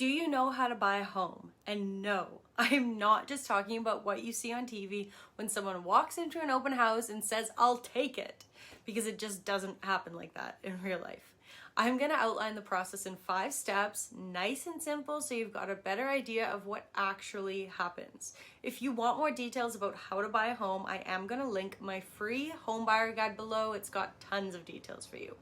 Do you know how to buy a home? And no, I'm not just talking about what you see on TV when someone walks into an open house and says, "I'll take it," because it just doesn't happen like that in real life. I'm gonna outline the process in 5 steps, nice and simple, so you've got a better idea of what actually happens. If you want more details about how to buy a home, I am gonna link my free home buyer guide below. It's got tons of details for you.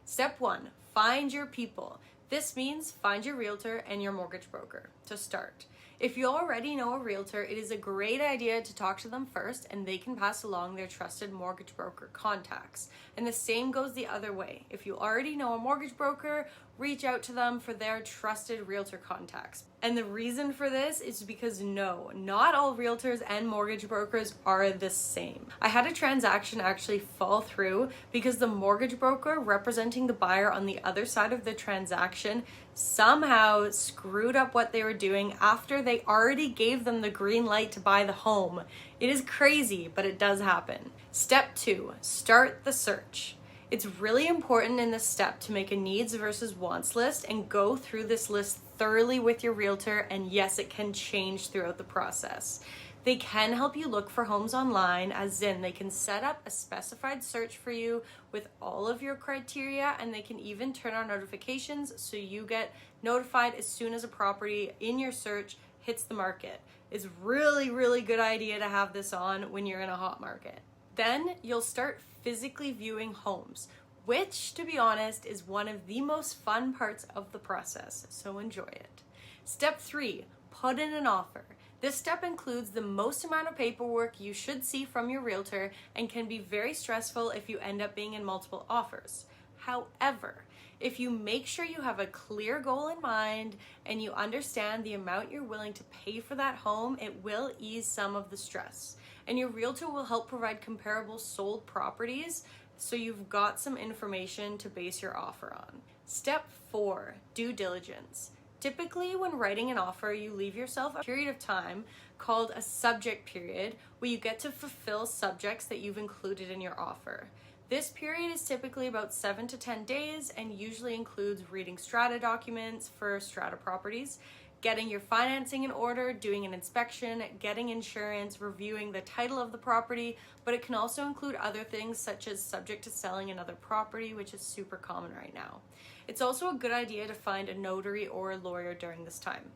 Step 1, find your people. This means find your realtor and your mortgage broker to start. If you already know a realtor, it is a great idea to talk to them first and they can pass along their trusted mortgage broker contacts. And the same goes the other way. If you already know a mortgage broker, reach out to them for their trusted realtor contacts. And the reason for this is because no, not all realtors and mortgage brokers are the same. I had a transaction actually fall through because the mortgage broker representing the buyer on the other side of the transaction somehow screwed up what they were doing after they already gave them the green light to buy the home. It is crazy, but it does happen. Step 2, start the search. It's really important in this step to make a needs versus wants list and go through this list thoroughly with your realtor, and yes, it can change throughout the process. They can help you look for homes online, as in they can set up a specified search for you with all of your criteria, and they can even turn on notifications so you get notified as soon as a property in your search hits the market. It's really good idea to have this on when you're in a hot market. Then you'll start physically viewing homes, which, to be honest, is one of the most fun parts of the process, so enjoy it. Step 3, put in an offer. This step includes the most amount of paperwork you should see from your realtor and can be very stressful if you end up being in multiple offers. However, if you make sure you have a clear goal in mind and you understand the amount you're willing to pay for that home, it will ease some of the stress. And your realtor will help provide comparable sold properties, so you've got some information to base your offer on. Step 4, due diligence. Typically, when writing an offer, you leave yourself a period of time called a subject period where you get to fulfill subjects that you've included in your offer. This period is typically about 7 to 10 days and usually includes reading strata documents for strata properties, getting your financing in order, doing an inspection, getting insurance, reviewing the title of the property, but it can also include other things such as subject to selling another property, which is super common right now. It's also a good idea to find a notary or a lawyer during this time.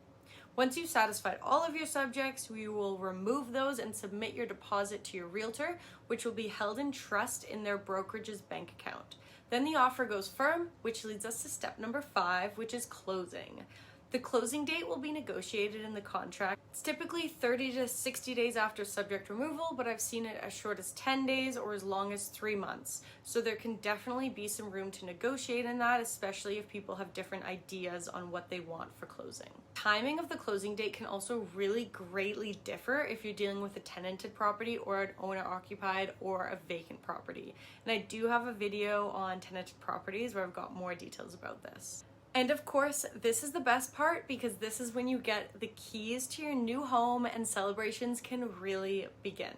Once you've satisfied all of your subjects, we will remove those and submit your deposit to your realtor, which will be held in trust in their brokerage's bank account. Then the offer goes firm, which leads us to step number 5, which is closing. The closing date will be negotiated in the contract. It's typically 30 to 60 days after subject removal, but I've seen it as short as 10 days or as long as 3 months. So there can definitely be some room to negotiate in that, especially if people have different ideas on what they want for closing. Timing of the closing date can also really greatly differ if you're dealing with a tenanted property or an owner-occupied or a vacant property. And I do have a video on tenanted properties where I've got more details about this. And of course, this is the best part because this is when you get the keys to your new home and celebrations can really begin.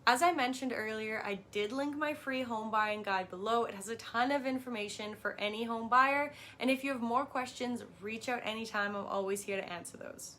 As I mentioned earlier, I did link my free home buying guide below. It has a ton of information for any home buyer. And if you have more questions, reach out anytime. I'm always here to answer those.